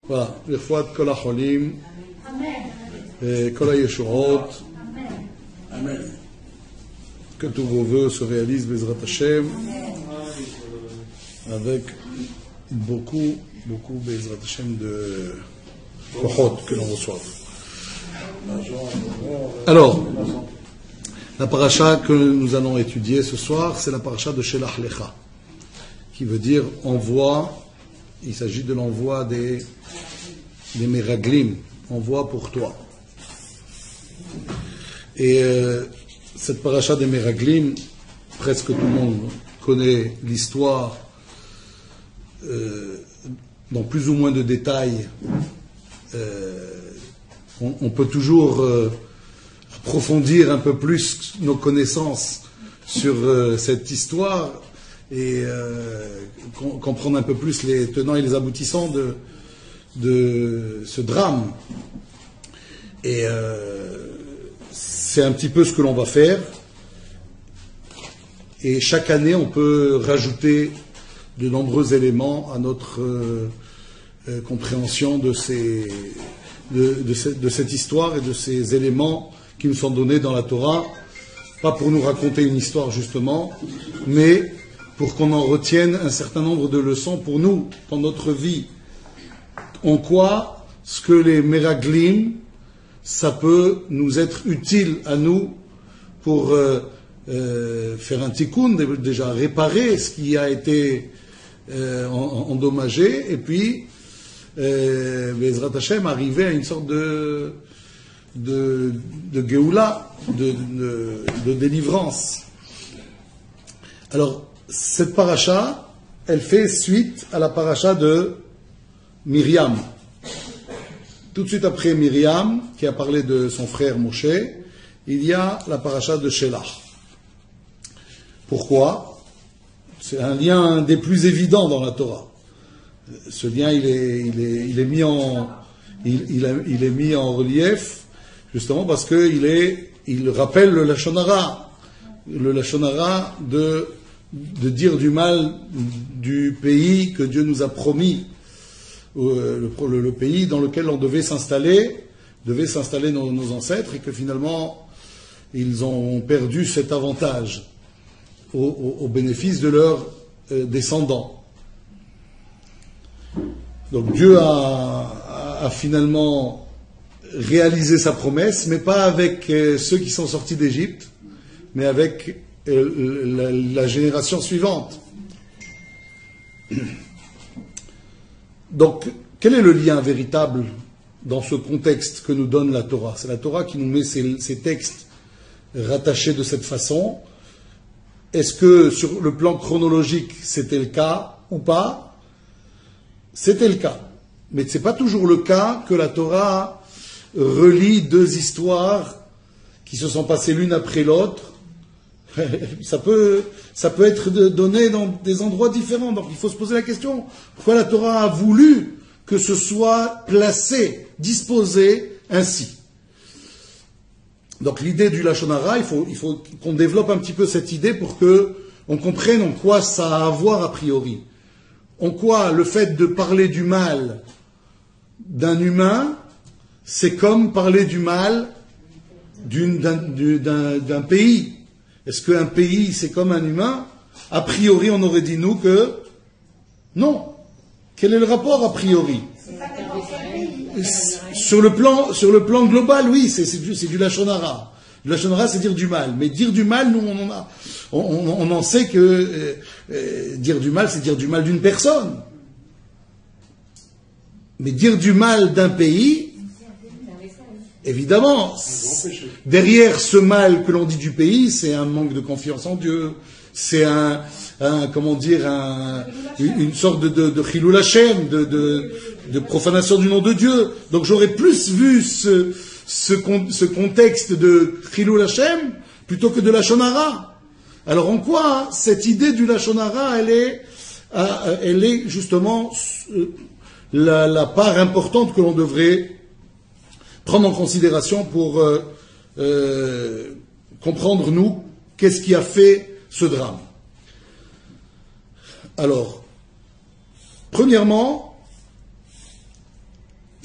Voilà, l'irfouat kol hacholim, kol hayeshuot. Amen. Que tous vos vœux se réalisent, Bezrat Hashem, avec beaucoup, Bezrat Hashem, de kochot que l'on reçoive. Alors, la paracha que nous allons étudier ce soir, c'est la paracha de Shelach Lecha, qui veut dire envoi. Il s'agit de l'envoi des Meraglim, envoi pour toi. Et cette paracha des Meraglim, presque tout le monde connaît l'histoire dans plus ou moins de détails. On peut toujours approfondir un peu plus nos connaissances sur cette histoire et comprendre un peu plus les tenants et les aboutissants de ce drame. Et c'est un petit peu ce que l'on va faire. Et chaque année, on peut rajouter de nombreux éléments à notre compréhension de cette histoire et de ces éléments qui nous sont donnés dans la Torah, pas pour nous raconter une histoire justement, mais pour qu'on en retienne un certain nombre de leçons pour nous, dans notre vie. En quoi ce que les Meraglim, ça peut nous être utile à nous pour faire un tikkun, déjà réparer ce qui a été endommagé, et puis Bezrat Hashem arriver à une sorte de Géoula, de délivrance. Alors, cette paracha, elle fait suite à la paracha de Myriam. Tout de suite après Myriam, qui a parlé de son frère Moshe, il y a la paracha de Shelach. Pourquoi? C'est un lien des plus évidents dans la Torah. Ce lien, il est mis en relief, justement parce il rappelle le Lashon Hara. Le Lashon Hara de dire du mal du pays que Dieu nous a promis, le pays dans lequel on devaient s'installer nos ancêtres, et que finalement ils ont perdu cet avantage au bénéfice de leurs descendants. Donc Dieu a finalement réalisé sa promesse, mais pas avec ceux qui sont sortis d'Égypte, mais avec la génération suivante. Donc, quel est le lien véritable dans ce contexte que nous donne la Torah? C'est la Torah qui nous met ces textes rattachés de cette façon. Est-ce que sur le plan chronologique, c'était le cas ou pas? C'était le cas. Mais ce n'est pas toujours le cas que la Torah relie deux histoires qui se sont passées l'une après l'autre. Ça peut être donné dans des endroits différents. Donc il faut se poser la question, pourquoi la Torah a voulu que ce soit placé, disposé ainsi? Donc l'idée du Lashon Hara, il faut qu'on développe un petit peu cette idée pour qu'on comprenne en quoi ça a à voir a priori. En quoi le fait de parler du mal d'un humain, c'est comme parler du mal d'un pays. Est-ce qu'un pays, c'est comme un humain? A priori, on aurait dit, nous, que non. Quel est le rapport, a priori? Sur le plan global, oui, c'est du Lashon Hara. Le Lashon Hara, c'est dire du mal. Mais dire du mal, nous, on en sait que dire du mal, c'est dire du mal d'une personne. Mais dire du mal d'un pays, évidemment, derrière ce mal que l'on dit du pays, c'est un manque de confiance en Dieu, c'est une sorte de Chilul Hashem, de profanation du nom de Dieu. Donc j'aurais plus vu ce contexte de Chilul Hashem plutôt que de Lashon Hara. Alors en quoi cette idée du Lashon Hara, elle est justement la part importante que l'on devrait prendre en considération pour comprendre, nous, qu'est-ce qui a fait ce drame. Alors, premièrement,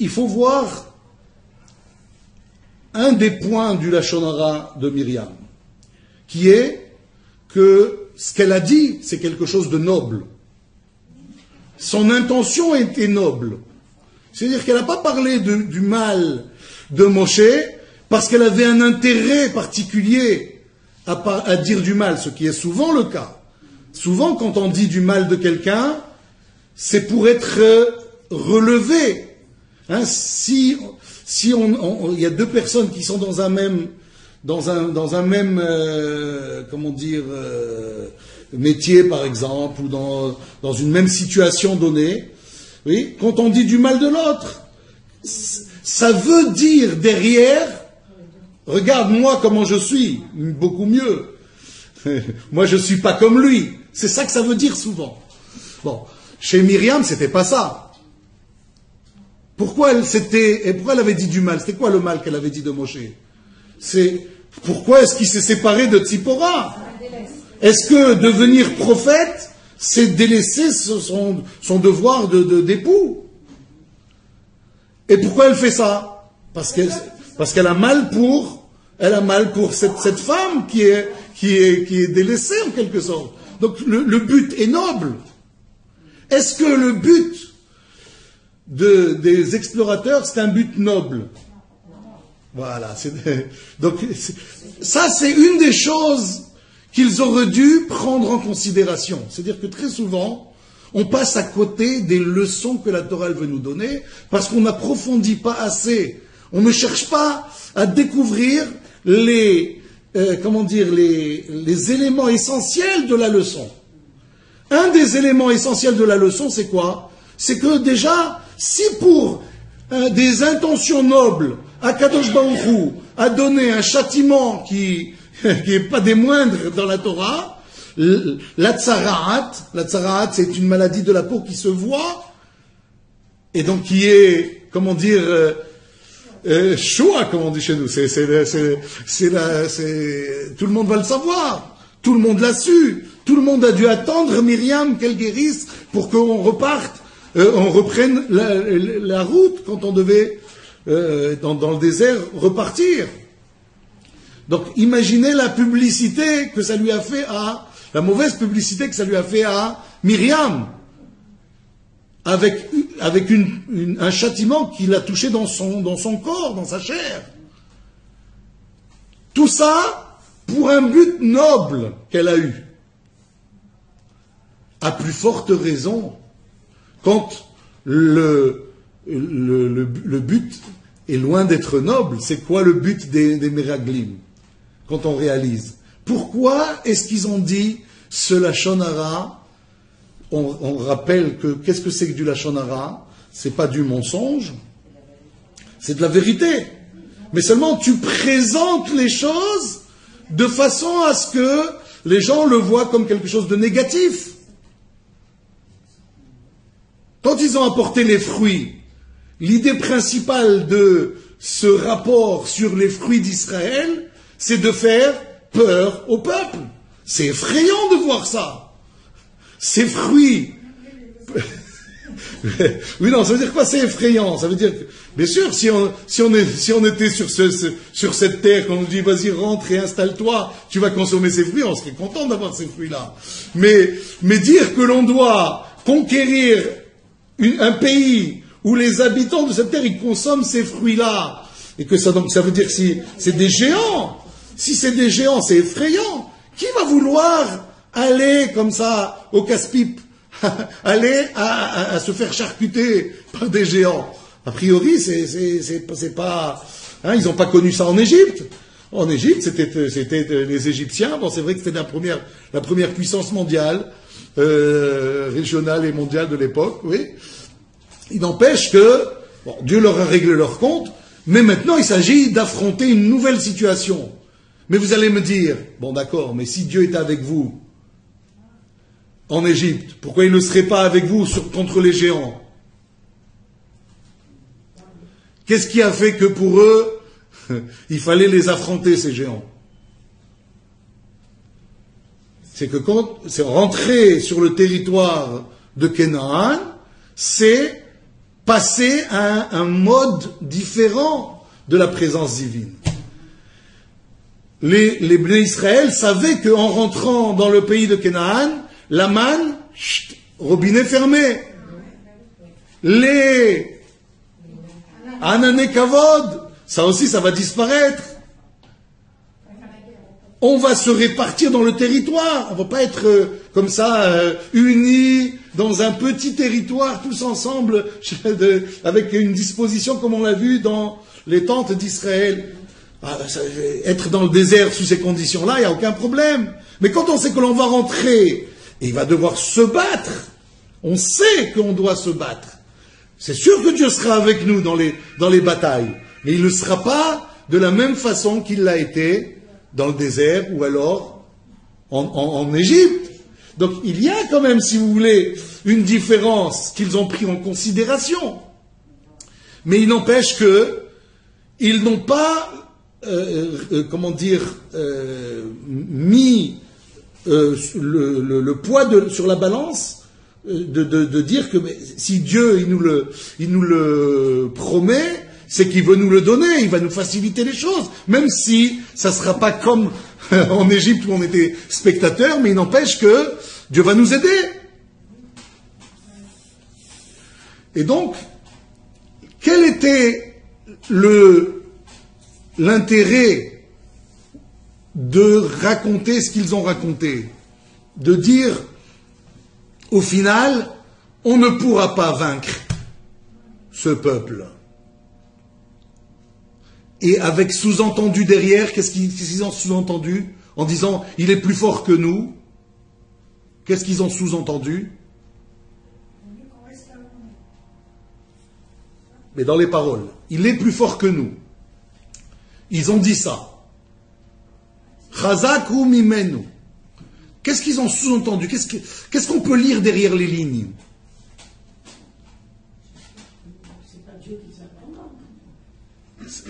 il faut voir un des points du Lachon Hara de Myriam, qui est que ce qu'elle a dit, c'est quelque chose de noble. Son intention était noble. C'est-à-dire qu'elle n'a pas parlé du mal de Moshe parce qu'elle avait un intérêt particulier à dire du mal, ce qui est souvent le cas. Souvent, quand on dit du mal de quelqu'un, c'est pour être relevé. Hein, si il y a deux personnes qui sont dans un même comment dire, métier par exemple, ou dans une même situation donnée, oui, quand on dit du mal de l'autre, ça veut dire derrière, regarde moi comment je suis, beaucoup mieux. Moi je suis pas comme lui. C'est ça que ça veut dire souvent. Bon, chez Myriam c'était pas ça. Pourquoi elle avait dit du mal? C'était quoi le mal qu'elle avait dit de Moshe? Pourquoi est-ce qu'il s'est séparé de Tzipora? Est-ce que devenir prophète, c'est délaisser son devoir d'époux? Et pourquoi elle fait ça? Parce qu'elle a mal pour cette femme qui est délaissée en quelque sorte. Donc le but est noble. Est-ce que le but des explorateurs, c'est un but noble? Voilà. Donc ça, c'est une des choses qu'ils auraient dû prendre en considération. C'est-à-dire que très souvent, on passe à côté des leçons que la Torah elle veut nous donner parce qu'on n'approfondit pas assez. On ne cherche pas à découvrir les éléments essentiels de la leçon. Un des éléments essentiels de la leçon, c'est quoi? C'est que déjà, si pour des intentions nobles, Akadosh Baruch Hu a donné un châtiment qui est pas des moindres dans la Torah, la tsaraat, c'est une maladie de la peau qui se voit, et donc qui est, comment dire, choua, comme on dit chez nous. Tout le monde va le savoir. Tout le monde l'a su. Tout le monde a dû attendre Myriam qu'elle guérisse pour qu'on reparte, on reprenne la route quand on devait, dans le désert, repartir. Donc, imaginez la publicité que ça lui a fait la mauvaise publicité que ça lui a fait à Myriam. Avec un châtiment qui l'a touché dans son corps, dans sa chair. Tout ça pour un but noble qu'elle a eu. À plus forte raison, quand le but est loin d'être noble, c'est quoi le but des Meraglim? Quand on réalise. Pourquoi est-ce qu'ils ont dit ce Lachon Hara? On rappelle que qu'est-ce que c'est que du Lachon Hara? C'est pas du mensonge, c'est de la vérité. Mais seulement tu présentes les choses de façon à ce que les gens le voient comme quelque chose de négatif. Quand ils ont apporté les fruits, l'idée principale de ce rapport sur les fruits d'Israël, c'est de faire peur au peuple. C'est effrayant de voir ça. Ces fruits. Oui, non, ça veut dire quoi? C'est effrayant. Ça veut dire que, bien sûr, si on était sur cette terre, qu'on nous dit, vas-y, rentre et installe-toi, tu vas consommer ces fruits, on serait content d'avoir ces fruits-là. Mais dire que l'on doit conquérir un pays où les habitants de cette terre, ils consomment ces fruits-là, et que ça veut dire que si c'est des géants. Si c'est des géants, c'est effrayant. Qui va vouloir aller comme ça au casse-pipe, aller à se faire charcuter par des géants? A priori, c'est pas, hein, ils n'ont pas connu ça en Égypte. En Égypte, c'était les Égyptiens. Bon, c'est vrai que c'était la première puissance mondiale, régionale et mondiale de l'époque. Oui. Il n'empêche que Dieu leur a réglé leur compte, mais maintenant il s'agit d'affronter une nouvelle situation. Mais vous allez me dire, bon d'accord, mais si Dieu était avec vous en Égypte, pourquoi il ne serait pas avec vous contre les géants? Qu'est-ce qui a fait que pour eux, il fallait les affronter, ces géants? C'est que quand c'est rentré sur le territoire de Canaan, c'est passer à un mode différent de la présence divine. Les Bnei Israël savaient qu'en rentrant dans le pays de Canaan, la manne, robinet fermé. Les Anané Kavod, ça aussi, ça va disparaître. On va se répartir dans le territoire. On ne va pas être comme ça, unis dans un petit territoire, tous ensemble, avec une disposition comme on l'a vu dans les tentes d'Israël. Être dans le désert sous ces conditions-là, il n'y a aucun problème. Mais quand on sait que l'on va rentrer, et il va devoir se battre, on sait qu'on doit se battre. C'est sûr que Dieu sera avec nous dans les batailles, mais il ne sera pas de la même façon qu'il l'a été dans le désert ou alors en Égypte. Donc il y a quand même, si vous voulez, une différence qu'ils ont pris en considération. Mais il n'empêche que ils n'ont pas, mis le poids sur la balance de dire que si Dieu il nous le promet, c'est qu'il veut nous le donner, il va nous faciliter les choses, même si ça ne sera pas comme en Égypte où on était spectateurs, mais il n'empêche que Dieu va nous aider. Et donc, quel était l'intérêt de raconter ce qu'ils ont raconté? De dire, au final, on ne pourra pas vaincre ce peuple. Et avec sous-entendu derrière, qu'est-ce qu'ils ont sous-entendu? En disant, il est plus fort que nous. Qu'est-ce qu'ils ont sous-entendu? Mais dans les paroles, il est plus fort que nous. Ils ont dit ça. Chazak ou mimenu. Qu'est-ce qu'ils ont sous-entendu? Qu'est-ce qu'on peut lire derrière les lignes?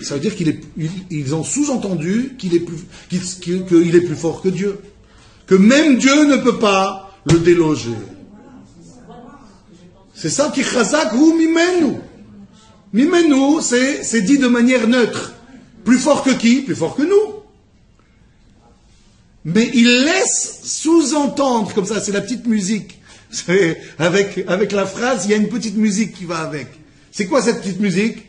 Ça veut dire qu'ils ont sous-entendu qu'il est plus fort que Dieu. Que même Dieu ne peut pas le déloger. C'est ça qui chazak ou mimenu. Mimenu, c'est dit de manière neutre. Plus fort que qui? Plus fort que nous. Mais il laisse sous-entendre, comme ça, c'est la petite musique. Avec la phrase, il y a une petite musique qui va avec. C'est quoi cette petite musique?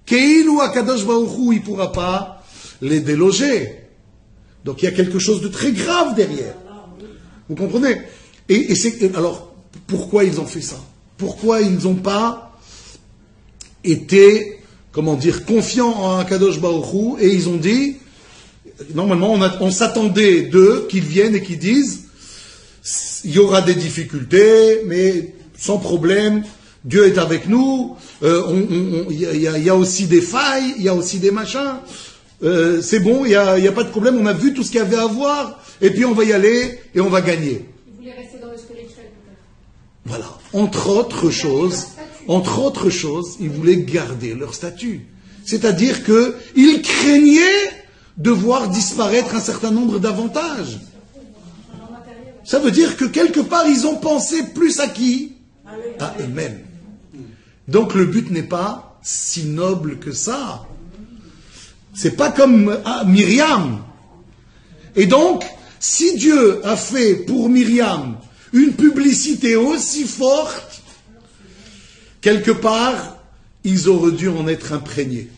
Ke'ilu Akadosh Baruch Hu, il ne pourra pas les déloger. Donc il y a quelque chose de très grave derrière. Vous comprenez? Alors, pourquoi ils ont fait ça? Pourquoi ils n'ont pas été, confiants en Akadosh Baruch Hu, et ils ont dit, normalement, on s'attendait d'eux qu'ils viennent et qu'ils disent, il y aura des difficultés, mais sans problème, Dieu est avec nous, il y a aussi des failles, il y a aussi des machins, c'est bon, il n'y a pas de problème, on a vu tout ce qu'il y avait à voir, et puis on va y aller, et on va gagner. Ils voulaient rester dans le spirituel, peut-être. Voilà. Entre autres choses, ils voulaient garder leur statut. C'est-à-dire qu'ils craignaient de voir disparaître un certain nombre d'avantages. Ça veut dire que quelque part, ils ont pensé plus à qui? À eux-mêmes. Donc le but n'est pas si noble que ça. C'est pas comme Myriam. Et donc, si Dieu a fait pour Myriam une publicité aussi forte, quelque part, ils auraient dû en être imprégnés.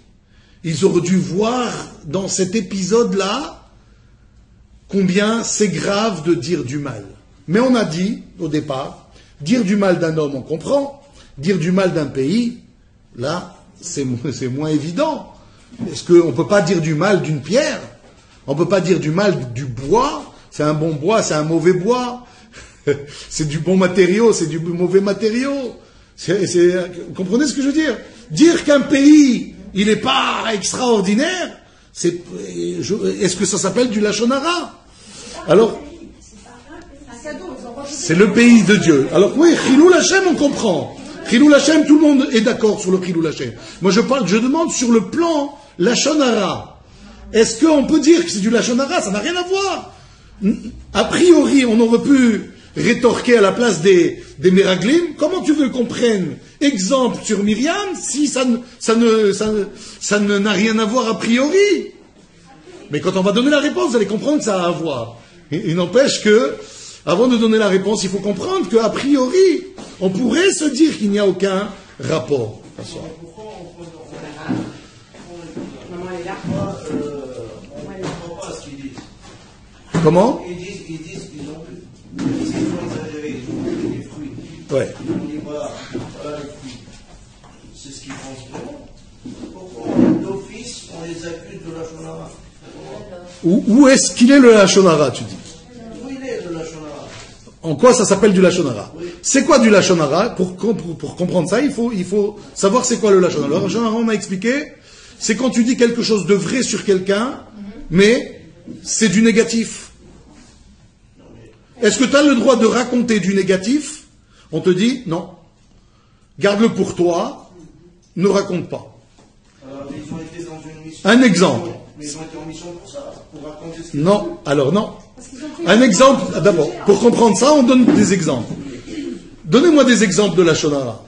Ils auraient dû voir dans cet épisode-là combien c'est grave de dire du mal. Mais on a dit, au départ, dire du mal d'un homme, on comprend. Dire du mal d'un pays, là, c'est moins évident. Est-ce qu'on ne peut pas dire du mal d'une pierre? On ne peut pas dire du mal du bois? C'est un bon bois, c'est un mauvais bois. C'est du bon matériau, c'est du mauvais matériau. Vous comprenez ce que je veux dire? Dire qu'un pays, il n'est pas extraordinaire, est-ce que ça s'appelle du Lachon Hara? Alors, c'est le pays de Dieu. Alors oui, Chilul Hashem, on comprend. Chilul Hashem, tout le monde est d'accord sur le Chilul Hashem. Moi je demande sur le plan Lachon Hara. Est-ce qu'on peut dire que c'est du Lachon Hara? Ça n'a rien à voir. A priori, on aurait pu rétorquer à la place des Meraglim. Comment tu veux qu'on prenne exemple sur Myriam si ça n'a rien à voir a priori? Mais quand on va donner la réponse, vous allez comprendre que ça a à voir. Il n'empêche que, avant de donner la réponse, il faut comprendre qu'a priori, on pourrait se dire qu'il n'y a aucun rapport. Comment? Ils disent qu'ils ont exagéré, ils ont pris des fruits. Ouais. On dit voilà les fruits. C'est ce qu'ils pensent vraiment. Pourquoi d'office on les accuse de la shonara? Où est-ce qu'il est le Lachonara, tu dis? Où il est le Lachonara? En quoi ça s'appelle du Lachonara? Oui. C'est quoi du Lachonara? Pour comprendre ça, il faut savoir c'est quoi le Lachonara. Le Lachonara, on a expliqué, c'est quand tu dis quelque chose de vrai sur quelqu'un, mais c'est du négatif. Est-ce que tu as le droit de raconter du négatif? On te dit non. Garde-le pour toi, ne raconte pas. Alors, ils ont été dans une mission. Un exemple. Mais ils ont été en mission pour ça, pour raconter ce qu'ils Non, alors non. Un exemple, d'abord, pour comprendre ça, on donne des exemples. Donnez-moi des exemples de la shonara.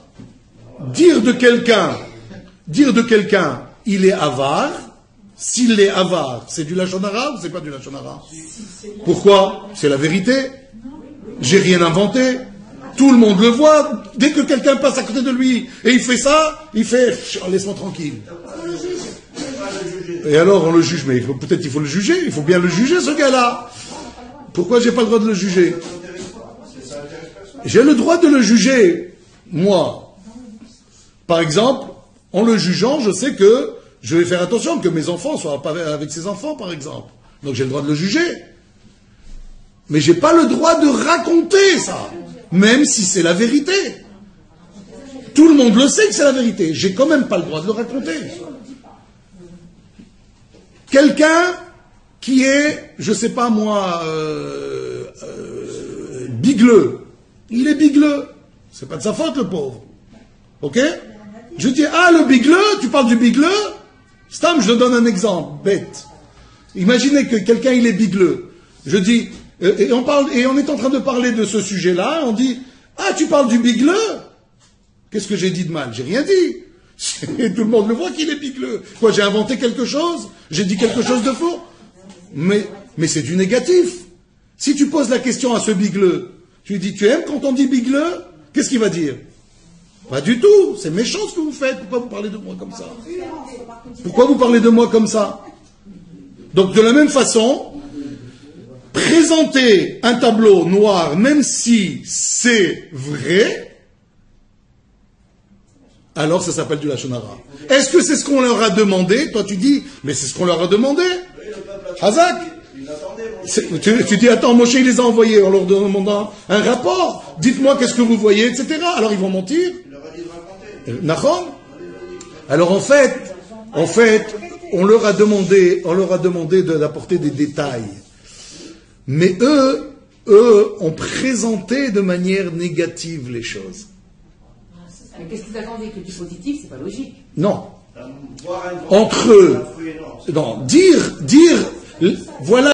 Dire de quelqu'un, il est avare, s'il est avare, c'est du lachonara ou c'est pas du lachonara? Pourquoi? C'est la vérité. J'ai rien inventé. Tout le monde le voit. Dès que quelqu'un passe à côté de lui et il fait ça, il fait laisse-moi tranquille. Et alors on le juge, mais peut-être il faut le juger. Il faut bien le juger ce gars-là. Pourquoi j'ai pas le droit de le juger? J'ai le droit de le juger, moi. Par exemple, en le jugeant, je sais que je vais faire attention que mes enfants soient pas avec ses enfants, par exemple. Donc j'ai le droit de le juger. Mais j'ai pas le droit de raconter ça, même si c'est la vérité. Tout le monde le sait que c'est la vérité. J'ai quand même pas le droit de le raconter. Quelqu'un qui est, je sais pas moi, bigleux. Il est bigleux. C'est pas de sa faute, le pauvre. Ok? Je dis, ah, le bigleux, tu parles du bigleux? Stam, je te donne un exemple, bête. Imaginez que quelqu'un, il est bigleux. Je dis, et on est en train de parler de ce sujet-là, on dit, ah, tu parles du bigleux? Qu'est-ce que j'ai dit de mal? J'ai rien dit. Tout le monde le voit qu'il est bigleux. Quoi, j'ai inventé quelque chose? J'ai dit quelque chose de faux? Mais c'est du négatif. Si tu poses la question à ce bigleux, tu lui dis, tu aimes quand on dit bigleux? Qu'est-ce qu'il va dire? Pas du tout. C'est méchant ce que vous faites. Pourquoi vous parlez de moi comme ça? Pourquoi vous parlez de moi comme ça? Donc de la même façon, présenter un tableau noir, même si c'est vrai, alors ça s'appelle du lachonara. Est-ce que c'est ce qu'on leur a demandé? Toi tu dis, mais c'est ce qu'on leur a demandé. Hazak. Tu dis, attends, Moshe il les a envoyés en leur demandant un rapport. Dites-moi qu'est-ce que vous voyez, etc. Alors ils vont mentir. Nachon. Alors en fait, on leur a demandé d'apporter des détails. Mais eux ont présenté de manière négative les choses. Mais qu'est-ce que vous attendez? Que du positif, c'est pas logique. Non. Entre eux. Non. Dire, voilà.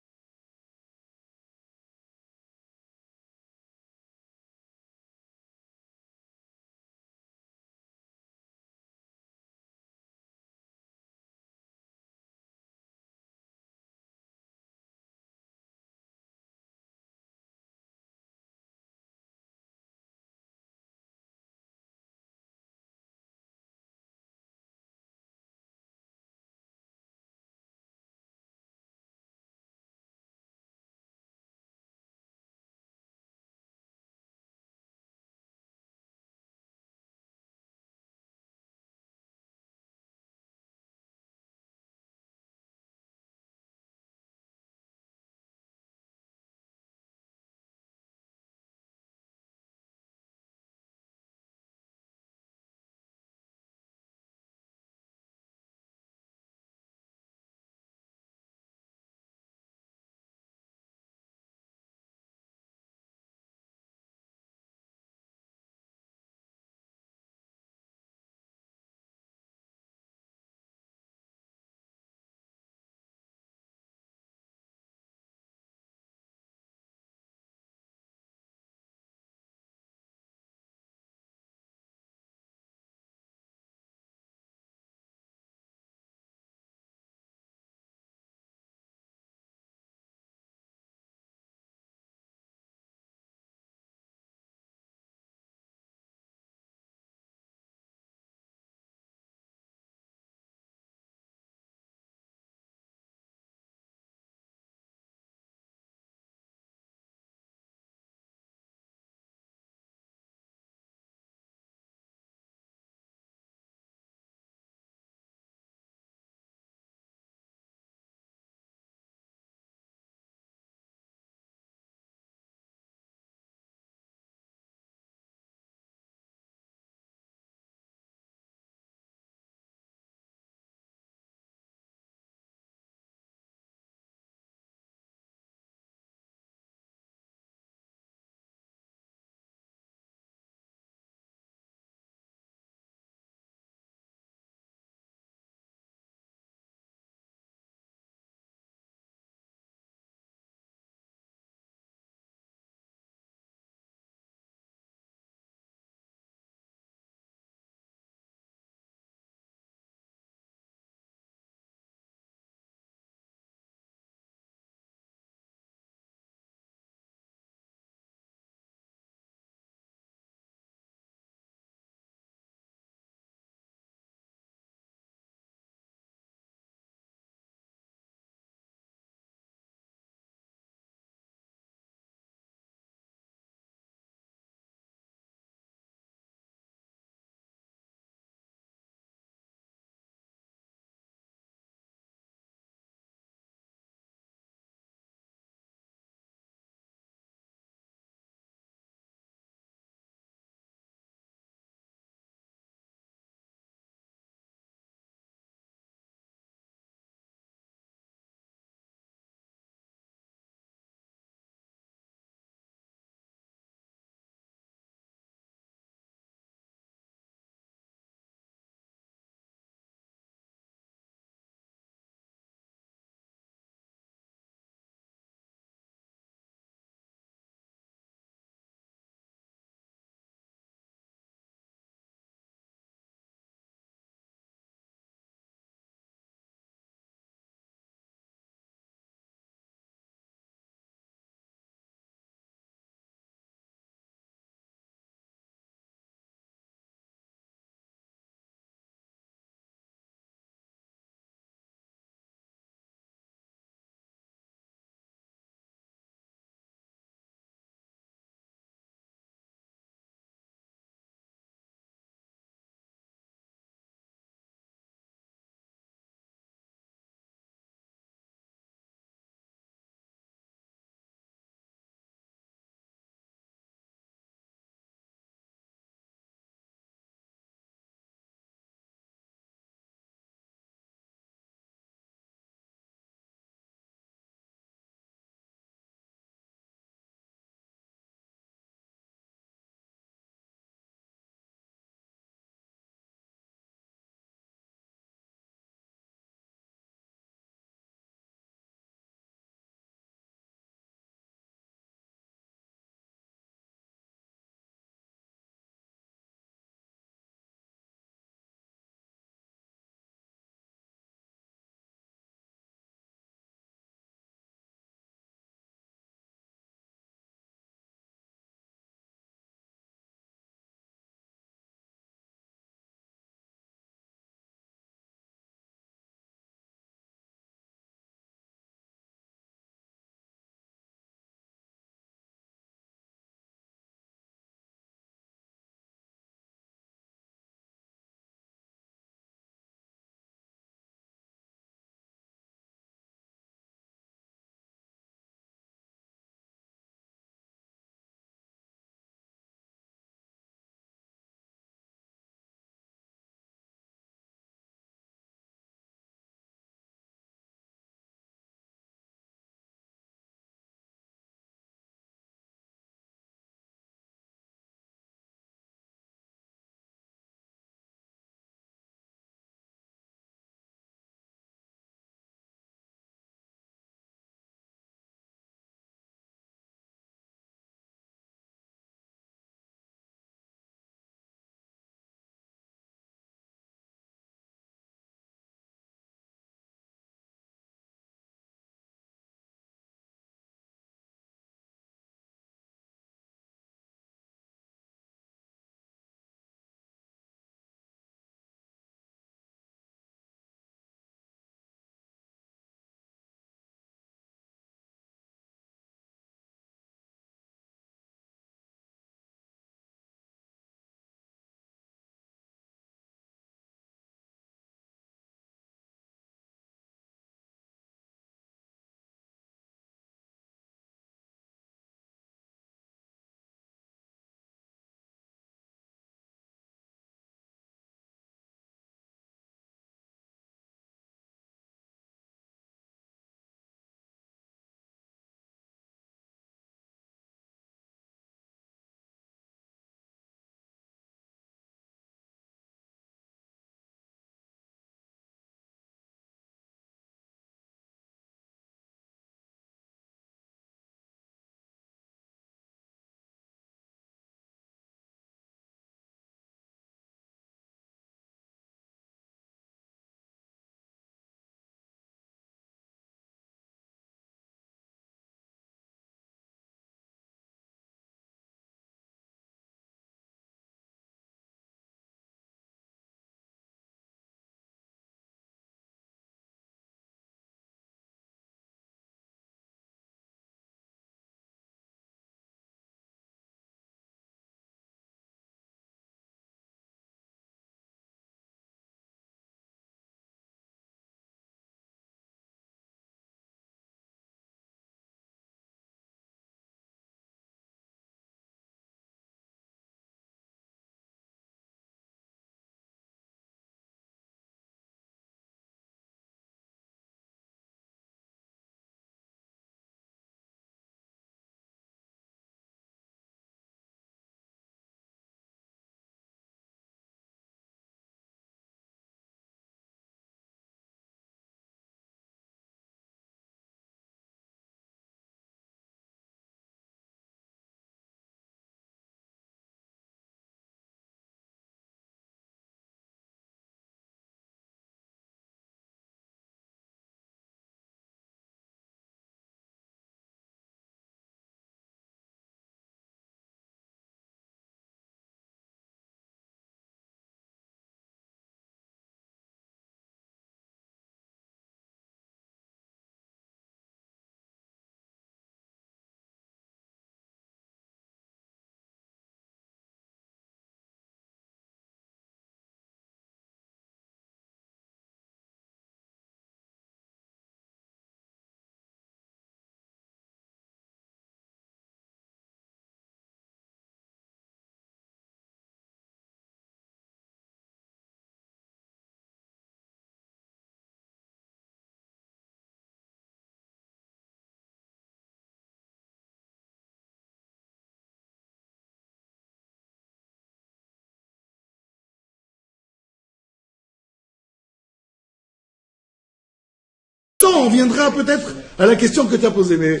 l'instant, on viendra peut-être à la question que tu as posée. Mais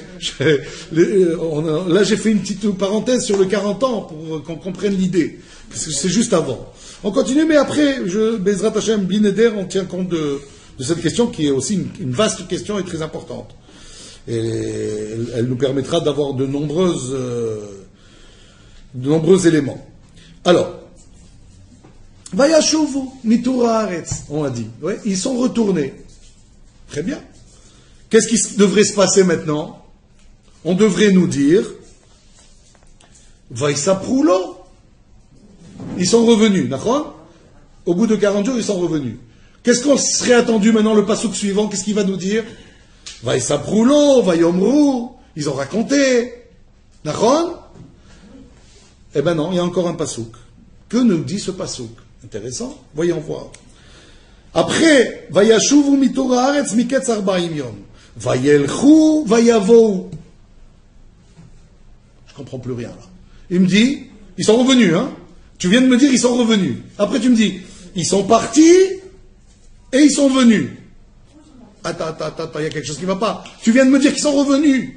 là, j'ai fait une petite parenthèse sur le 40 ans pour qu'on comprenne l'idée. Parce que c'est juste avant. On continue, mais après, Bezrat Hashem, Bineder, on tient compte de cette question qui est aussi une vaste question et très importante. Et elle nous permettra d'avoir de nombreux éléments. Alors, Vayashuvu mitura haaretz, on a dit. Ouais, ils sont retournés. Très bien. Qu'est-ce qui devrait se passer maintenant? On devrait nous dire Vaïsaproulo. Ils sont revenus, d'accord? Au bout de 40 jours, ils sont revenus. Qu'est-ce qu'on serait attendu maintenant, le passouk suivant? Qu'est-ce qu'il va nous dire? Vaïsaproulo, Vaïomrou. Ils ont raconté. D'accord? Eh ben non, il y a encore un passouk. Que nous dit ce passouk? Intéressant. Voyons voir. Après, Vayashuvu mitora haaretz miketz 40 yom. Vayelchu vayavou. Je comprends plus rien là. Il me dit, ils sont revenus, hein? Tu viens de me dire, ils sont revenus. Après, tu me dis, ils sont partis et ils sont venus. Attends, il y a quelque chose qui ne va pas. Tu viens de me dire qu'ils sont revenus.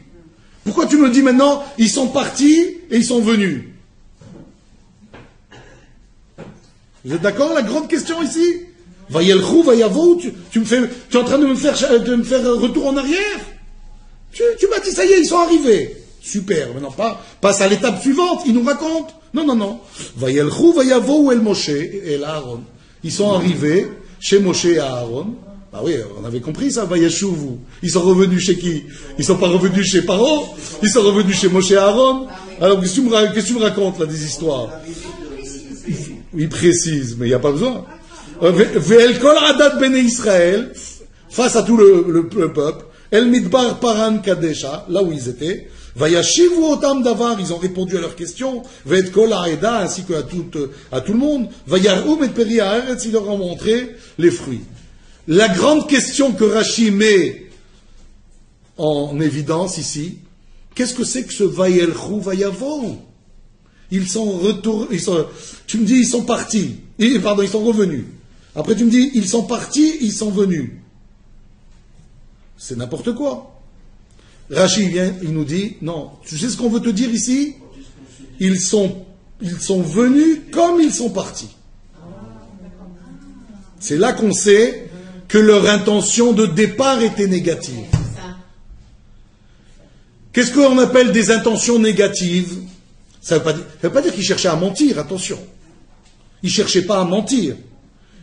Pourquoi tu me dis maintenant, ils sont partis et ils sont venus? Vous êtes d'accord? La grande question ici? Vayelchou, vayavo, tu es en train de me faire retour en arrière? Tu m'as dit, ça y est, ils sont arrivés. Super, maintenant passe à l'étape suivante, ils nous racontent. Non. Vayelchou, vayavo, el Moshe, et Aaron. Ils sont arrivés chez Moshe et Aaron. Ah oui, on avait compris ça, Vayashuvu. Ils sont revenus chez qui? Ils sont pas revenus chez Paro, ils sont revenus chez Moshe et Aaron. Alors, qu'est-ce que tu me racontes, là, des histoires? Il précise, mais il n'y a pas besoin. Ve'el kol adat bene Israël, face à tout le peuple, El midbar paran kadesha, là où ils étaient, Vayashivu otam davar, ils ont répondu à leurs questions, Ve'et kol ha'eda, ainsi qu'à tout le monde, Vayarum et peri haaretz, ils leur ont montré les fruits. La grande question que Rashi met en évidence ici, qu'est-ce que c'est que ce Vayelchu vayavo? Ils sont retournés, tu me dis, ils sont partis. Ils sont revenus. Après, tu me dis, ils sont partis, ils sont venus. C'est n'importe quoi. Rashi vient, il nous dit, non, tu sais ce qu'on veut te dire ici? Ils sont venus comme ils sont partis. C'est là qu'on sait que leur intention de départ était négative. Qu'est-ce qu'on appelle des intentions négatives? Ça ne veut pas dire qu'ils cherchaient à mentir, attention. Ils ne cherchaient pas à mentir.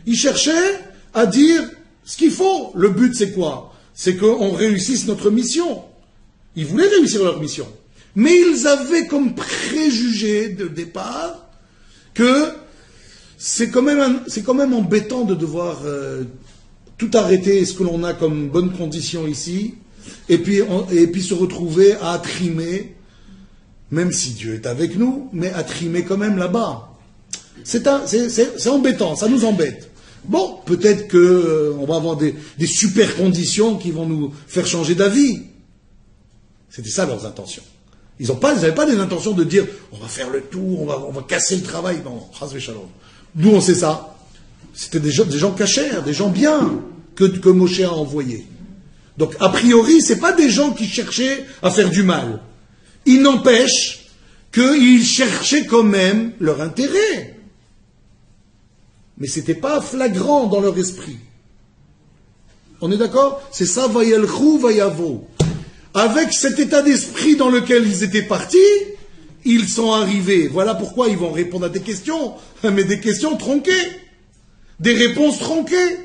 Ils cherchaient à dire ce qu'il faut. Le but, c'est quoi? C'est qu'on réussisse notre mission. Ils voulaient réussir leur mission. Mais ils avaient comme préjugé de départ que c'est quand même embêtant de devoir tout arrêter, ce que l'on a comme bonne condition ici, et puis se retrouver à trimer, même si Dieu est avec nous, mais à trimer quand même là-bas. C'est embêtant, ça nous embête. Bon, peut-être qu'on va avoir des super conditions qui vont nous faire changer d'avis. C'était ça leurs intentions. Ils n'avaient pas des intentions de dire on va faire le tour, on va casser le travail. Non, chas v'shalom. D'où on sait ça? C'était des gens cachers, des gens bien que Moshe a envoyés. Donc, a priori, c'est pas des gens qui cherchaient à faire du mal. Il n'empêche qu'ils cherchaient quand même leur intérêt. Mais c'était pas flagrant dans leur esprit. On est d'accord? C'est ça, vayelchou, vayavo. Avec cet état d'esprit dans lequel ils étaient partis, ils sont arrivés. Voilà pourquoi ils vont répondre à des questions, mais des questions tronquées. Des réponses tronquées.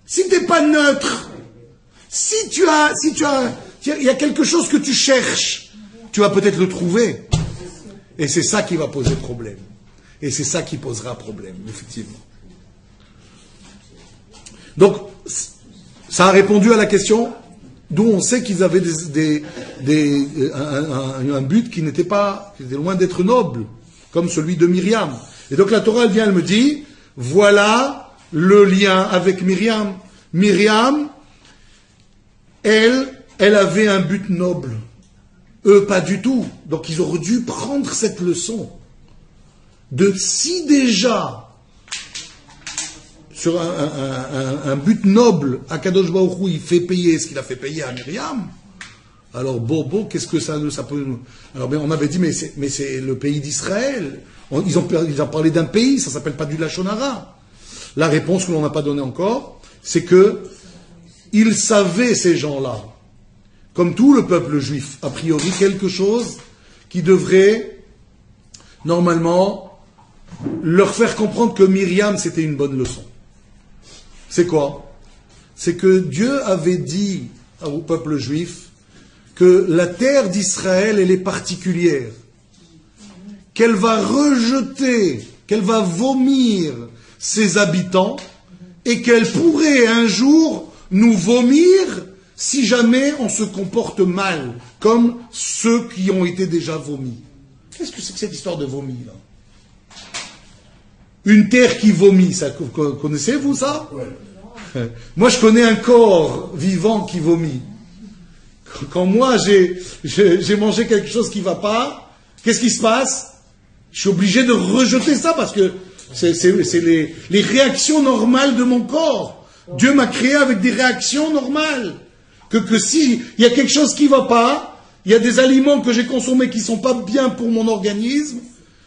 Si t'es pas neutre, il y a quelque chose que tu cherches, tu vas peut-être le trouver. Et c'est ça qui va poser problème. Et c'est ça qui posera problème, effectivement. Donc, ça a répondu à la question d'où on sait qu'ils avaient un but qui était loin d'être noble, comme celui de Myriam. Et donc la Torah, elle me dit, voilà le lien avec Myriam. Myriam, elle avait un but noble. Eux, pas du tout. Donc ils auraient dû prendre cette leçon. Si déjà, sur un but noble, Akadosh Baruch Hu, il fait payer ce qu'il a fait payer à Myriam. Alors, Bobo, qu'est-ce que ça peut... Alors, on avait dit, mais c'est le pays d'Israël. Ils ont parlé d'un pays, ça s'appelle pas du Lachon Hara. La réponse que l'on n'a pas donnée encore, c'est que ils savaient, ces gens-là, comme tout le peuple juif, a priori, quelque chose qui devrait, normalement, leur faire comprendre que Myriam, c'était une bonne leçon. C'est quoi? C'est que Dieu avait dit au peuple juif que la terre d'Israël, elle est particulière, qu'elle va rejeter, qu'elle va vomir ses habitants, et qu'elle pourrait un jour nous vomir si jamais on se comporte mal, comme ceux qui ont été déjà vomis. Qu'est-ce que c'est que cette histoire de vomi, là? Une terre qui vomit, ça, connaissez-vous ça? Ouais. Moi, je connais un corps vivant qui vomit. Quand moi, j'ai mangé quelque chose qui ne va pas, qu'est-ce qui se passe? Je suis obligé de rejeter ça parce que c'est les réactions normales de mon corps. Dieu m'a créé avec des réactions normales. Que si il y a quelque chose qui ne va pas, il y a des aliments que j'ai consommés qui ne sont pas bien pour mon organisme,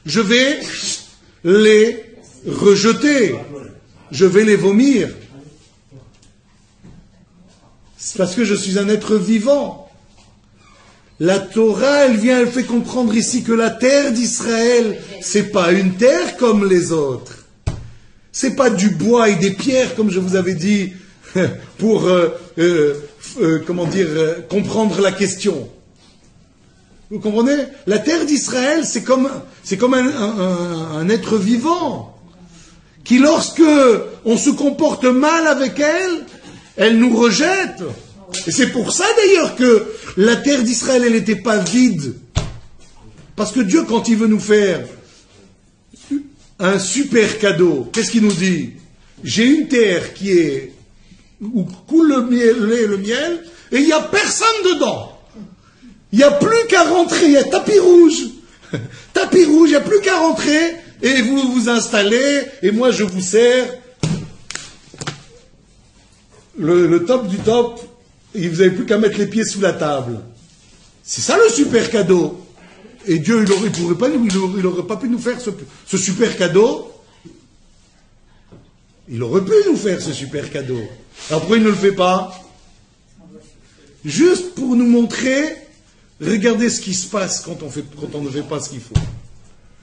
je vais les rejeter. Je vais les vomir. C'est parce que je suis un être vivant. La Torah, elle fait comprendre ici que la terre d'Israël, c'est pas une terre comme les autres. C'est pas du bois et des pierres, comme je vous avais dit, pour, comprendre la question. Vous comprenez? La terre d'Israël, c'est comme un être vivant, qui lorsque on se comporte mal avec elle, elle nous rejette. Et c'est pour ça d'ailleurs que la terre d'Israël, elle n'était pas vide. Parce que Dieu, quand il veut nous faire un super cadeau, qu'est-ce qu'il nous dit? J'ai une terre qui est où coule le miel, et il n'y a personne dedans. Il n'y a plus qu'à rentrer, il y a tapis rouge. Tapis rouge, il n'y a plus qu'à rentrer, et vous vous installez, et moi je vous sers le top du top, et vous n'avez plus qu'à mettre les pieds sous la table. C'est ça le super cadeau. Et Dieu, il n'aurait pas pu nous faire ce super cadeau. Il aurait pu nous faire ce super cadeau. Alors pourquoi il ne le fait pas? Juste pour nous montrer, regardez ce qui se passe quand on ne fait pas ce qu'il faut.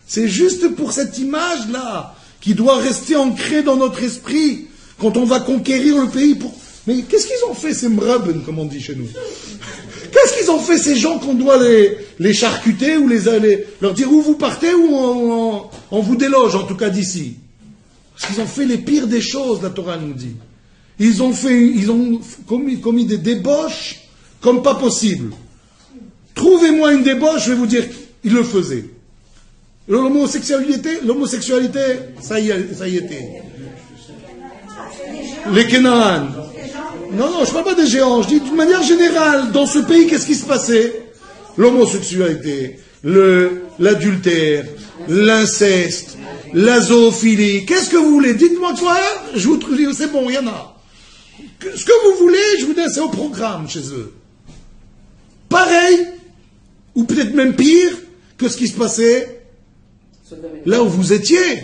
C'est juste pour cette image-là, qui doit rester ancrée dans notre esprit, quand on va conquérir le pays. Mais qu'est-ce qu'ils ont fait, ces mraben, comme on dit chez nous? Qu'est-ce qu'ils ont fait, ces gens qu'on doit les charcuter ou leur dire où vous partez ou on vous déloge, en tout cas d'ici? Parce qu'ils ont fait les pires des choses, la Torah nous dit. Ils ont commis des débauches comme pas possible. Trouvez-moi une débauche, je vais vous dire, ils le faisaient. L'homosexualité, ça y était. Les Kénaan. Non, je ne parle pas des géants, je dis d'une manière générale, dans ce pays, qu'est-ce qui se passait? L'homosexualité, l'adultère, l'inceste, la zoophilie. Qu'est-ce que vous voulez? Dites-moi quoi, je vous dis, c'est bon, il y en a. Ce que vous voulez, je vous dis, c'est au programme chez eux. Pareil, ou peut-être même pire, que ce qui se passait là où vous étiez,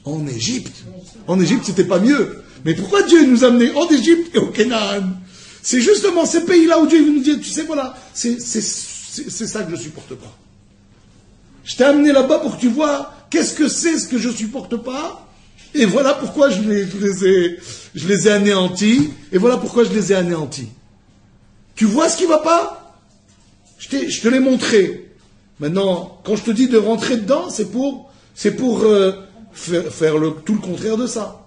en Égypte. En Égypte, c'était pas mieux. Mais pourquoi Dieu nous a amenés en Égypte et au Canaan? C'est justement ces pays-là où Dieu nous dit, tu sais, voilà, c'est ça que je supporte pas. Je t'ai amené là-bas pour que tu vois qu'est-ce que c'est ce que je supporte pas, et voilà pourquoi je les ai anéantis, et voilà pourquoi je les ai anéantis. Tu vois ce qui va pas? Je te l'ai montré. Maintenant, quand je te dis de rentrer dedans, c'est pour faire tout le contraire de ça.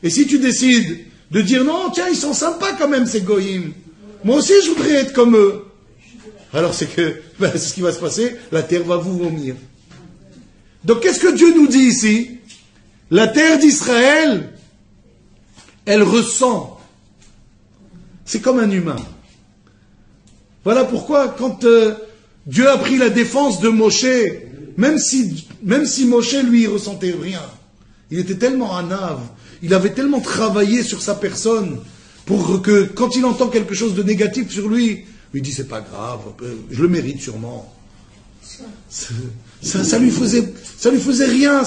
Et si tu décides de dire non, tiens, ils sont sympas quand même ces goïms, moi aussi je voudrais être comme eux, alors c'est ce qui va se passer, la terre va vous vomir. Donc qu'est-ce que Dieu nous dit ici? La terre d'Israël, elle ressent. C'est comme un humain. Voilà pourquoi quand Dieu a pris la défense de Moshe, même si Moshe lui ressentait rien, il était tellement anave, il avait tellement travaillé sur sa personne pour que quand il entend quelque chose de négatif sur lui, il dit c'est pas grave, je le mérite sûrement. Ça lui faisait rien.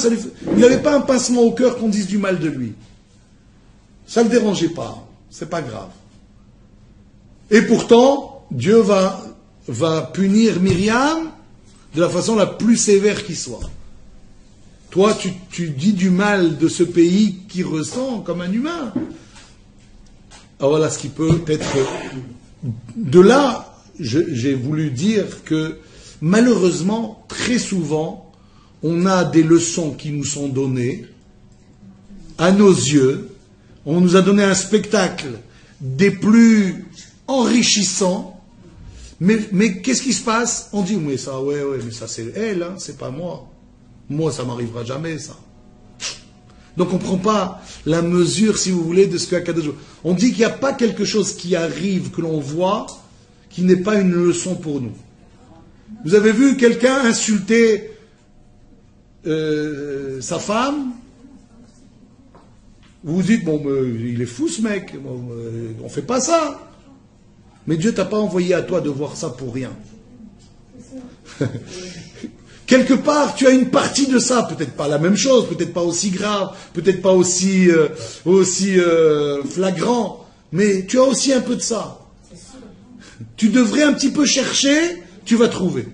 Il n'avait pas un pincement au cœur qu'on dise du mal de lui. Ça ne le dérangeait pas. C'est pas grave. Et pourtant, Dieu va punir Myriam de la façon la plus sévère qui soit. Toi, tu dis du mal de ce pays qui ressent comme un humain. Alors voilà ce qui peut être... De là, j'ai voulu dire que malheureusement, très souvent, on a des leçons qui nous sont données à nos yeux. On nous a donné un spectacle des plus enrichissants. Mais qu'est-ce qui se passe? On dit, mais ça, ouais, mais ça c'est elle, hein, c'est pas moi. Moi, ça m'arrivera jamais, ça. Donc on ne prend pas la mesure, si vous voulez, de ce qu'Akadosh. On dit qu'il n'y a pas quelque chose qui arrive, que l'on voit, qui n'est pas une leçon pour nous. Vous avez vu quelqu'un insulter sa femme? Vous vous dites, bon, il est fou ce mec, on ne fait pas ça. Mais Dieu t'a pas envoyé à toi de voir ça pour rien. Quelque part, tu as une partie de ça, peut-être pas la même chose, peut-être pas aussi grave, peut-être pas aussi flagrant, mais tu as aussi un peu de ça. Tu devrais un petit peu chercher, tu vas trouver.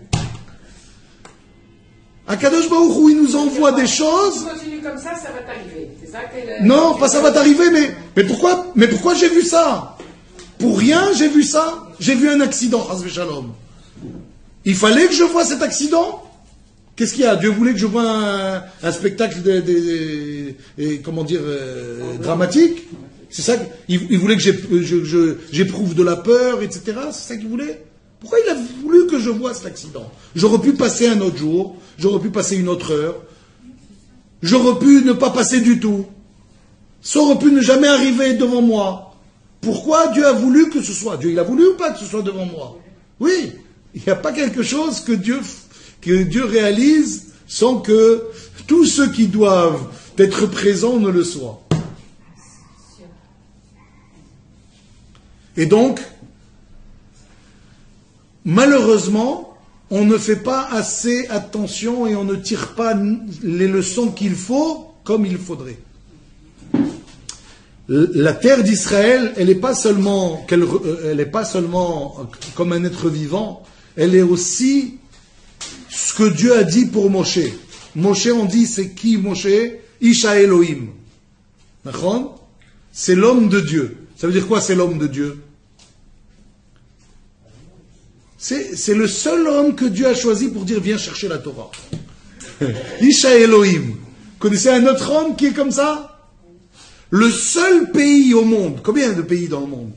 Akadosh Baruch Hu, il nous envoie des choses. Si tu continues comme ça va t'arriver. C'est ça que non, pas ça va t'arriver, mais pourquoi j'ai vu ça? Pour rien, j'ai vu ça. J'ai vu un accident, Hasbe Shalom. Il fallait que je voie cet accident? Qu'est-ce qu'il y a? Dieu voulait que je voie un spectacle dramatique? C'est ça il voulait que j'éprouve de la peur, etc. C'est ça qu'il voulait? Pourquoi il a voulu que je voie cet accident? J'aurais pu passer un autre jour, j'aurais pu passer une autre heure, j'aurais pu ne pas passer du tout. Ça aurait pu ne jamais arriver devant moi. Pourquoi Dieu a voulu que ce soit? Dieu, il a voulu ou pas que ce soit devant moi? Oui, il n'y a pas quelque chose que Dieu réalise sans que tous ceux qui doivent être présents ne le soient. Et donc, malheureusement, on ne fait pas assez attention et on ne tire pas les leçons qu'il faut comme il faudrait. La terre d'Israël, elle n'est pas seulement comme un être vivant, elle est aussi ce que Dieu a dit pour Moshe. Moshe, on dit, c'est qui Moshe? Isha Elohim. D'accord? C'est l'homme de Dieu. Ça veut dire quoi, c'est l'homme de Dieu? C'est le seul homme que Dieu a choisi pour dire, viens chercher la Torah. Isha Elohim. Vous connaissez un autre homme qui est comme ça? Le seul pays au monde, combien de pays dans le monde?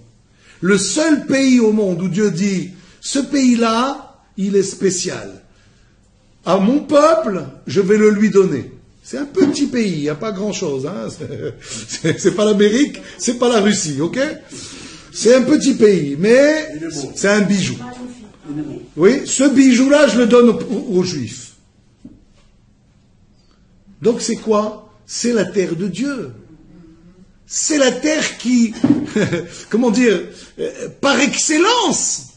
Le seul pays au monde où Dieu dit, ce pays-là, il est spécial. À mon peuple, je vais le lui donner. C'est un petit pays, il n'y a pas grand-chose. Hein. C'est pas l'Amérique, c'est pas la Russie, ok? C'est un petit pays, mais c'est un bijou. Oui, ce bijou-là, je le donne aux Juifs. Donc c'est quoi? C'est la terre de Dieu. C'est la terre qui, comment dire, par excellence,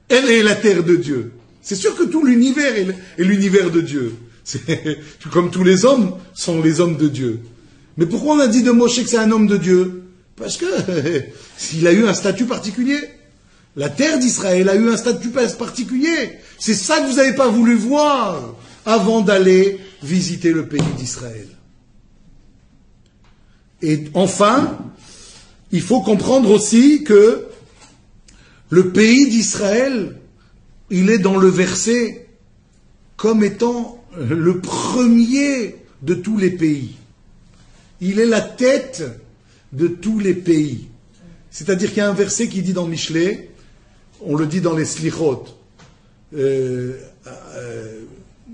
elle est la terre de Dieu. C'est sûr que tout l'univers est l'univers de Dieu. Comme tous les hommes sont les hommes de Dieu. Mais pourquoi on a dit de Moshe que c'est un homme de Dieu? Parce que il a eu un statut particulier. La terre d'Israël a eu un statut particulier. C'est ça que vous n'avez pas voulu voir avant d'aller visiter le pays d'Israël. Et enfin, il faut comprendre aussi que le pays d'Israël, il est dans le verset comme étant le premier de tous les pays. Il est la tête de tous les pays. C'est-à-dire qu'il y a un verset qui dit dans Michelet, on le dit dans les Slichot,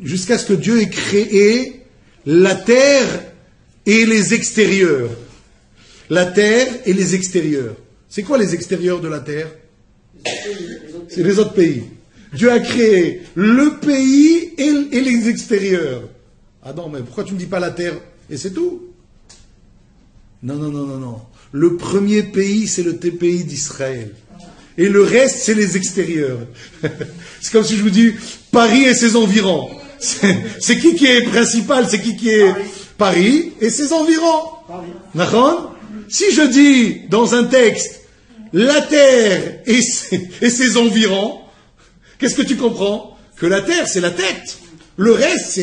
jusqu'à ce que Dieu ait créé la terre et les extérieurs. La terre et les extérieurs. C'est quoi les extérieurs de la terre? C'est les autres pays. Dieu a créé le pays et les extérieurs. Ah non, mais pourquoi tu ne me dis pas la terre? Et c'est tout. Non, non, non, non, non. Le premier pays, c'est le pays d'Israël. Et le reste, c'est les extérieurs. C'est comme si je vous dis Paris et ses environs. C'est qui est principal, c'est qui est Paris et ses environs. D'accord ? Si je dis dans un texte la terre et ses environs, qu'est-ce que tu comprends ? Que la terre, c'est la tête. Le reste,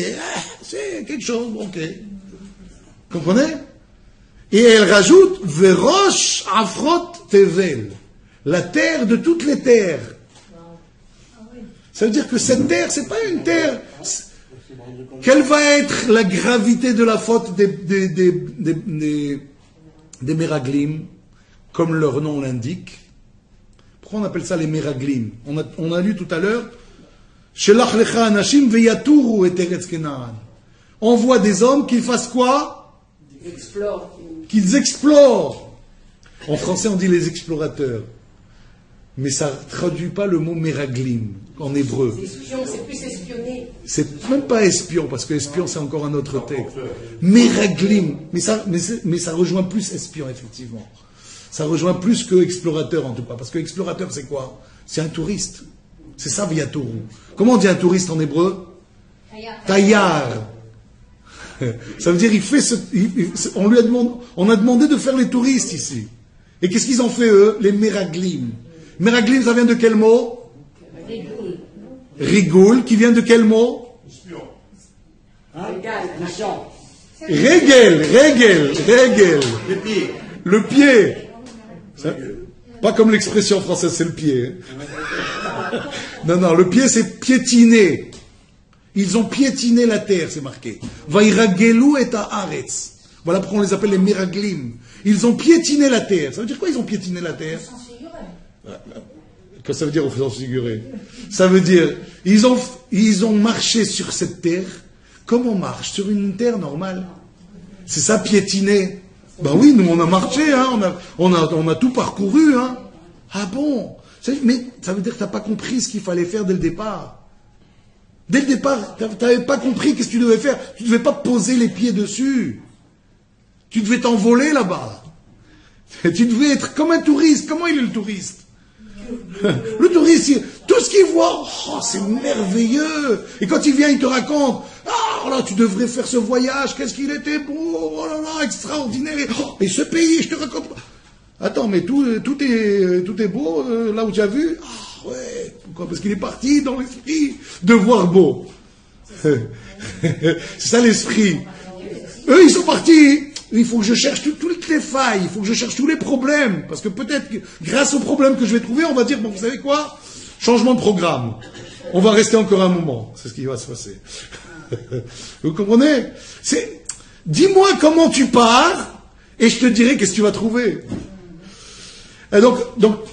c'est quelque chose, ok. Comprenez ? Et elle rajoute Verosh Afrot Tevel, la terre de toutes les terres. Ça veut dire que cette terre, c'est pas une terre. Quelle va être la gravité de la faute des Meraglim, comme leur nom l'indique? Pourquoi on appelle ça les Meraglim? On a lu tout à l'heure Shelach lecha anashim veyaturu et eretz Kenaan. On voit des hommes qu'ils fassent quoi? Qu'ils explorent. En français, on dit les explorateurs. Mais ça ne traduit pas le mot Meraglim en hébreu. C'est plus espionné. C'est même pas espion, parce que espion, c'est encore un autre texte. Meraglim. Mais ça rejoint plus espion, effectivement. Ça rejoint plus que explorateur, en tout cas. Parce que explorateur, c'est quoi? C'est un touriste. C'est ça, Viyatourou. Comment on dit un touriste en hébreu? Taïar. Ça veut dire, on a demandé de faire les touristes ici. Et qu'est-ce qu'ils ont fait, eux? Les Meraglim. Meraglim, ça vient de quel mot? Rigoul, qui vient de quel mot? Régel. Le pied. Ça, pas comme l'expression française, c'est le pied. Non, le pied, c'est piétiner. Ils ont piétiné la terre, c'est marqué. Vairagelu et haaretz. Voilà pourquoi on les appelle les Meraglim. Ils ont piétiné la terre. Ça veut dire quoi, ils ont piétiné la terre? Qu'est-ce que ça veut dire au sens figuré? Ça veut dire, ils ont marché sur cette terre comme on marche sur une terre normale. C'est ça, piétiner. Ben oui, nous on a marché, hein, on a tout parcouru, hein. Ah bon? Mais ça veut dire que tu n'as pas compris ce qu'il fallait faire dès le départ. Dès le départ, tu n'avais pas compris qu'est-ce que tu devais faire. Tu ne devais pas poser les pieds dessus. Tu devais t'envoler là-bas. Tu devais être comme un touriste. Comment il est le touriste? Le touriste, tout ce qu'il voit, oh, c'est merveilleux. Et quand il vient, il te raconte, ah là, tu devrais faire ce voyage, qu'est-ce qu'il était beau, oh là là, extraordinaire. Et ce pays, je te raconte. Attends, mais tout est beau là où tu as vu? Ah ouais, pourquoi? Parce qu'il est parti dans l'esprit de voir beau. C'est ça l'esprit. Eux, ils sont partis. Il faut que je cherche toutes les failles, il faut que je cherche tous les problèmes. Parce que peut-être, grâce aux problèmes que je vais trouver, on va dire, bon, vous savez quoi? Changement de programme. On va rester encore un moment. C'est ce qui va se passer. Vous comprenez? Dis-moi comment tu pars, et je te dirai qu'est-ce que tu vas trouver. Et donc,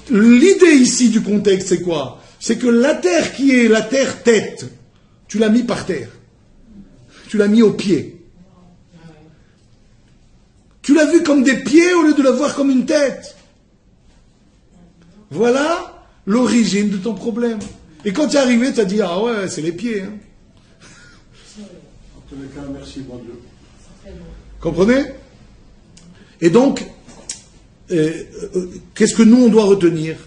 l'idée ici du contexte, c'est quoi? C'est que la terre qui est la terre tête, tu l'as mis par terre. Tu l'as mis au pied. Tu l'as vu comme des pieds au lieu de la voir comme une tête. Voilà l'origine de ton problème. Et quand tu es arrivé, tu as dit, ah ouais, c'est les pieds. Hein. En tous les cas, merci, bon Dieu. Comprenez? Et donc, qu'est-ce que nous, on doit retenir?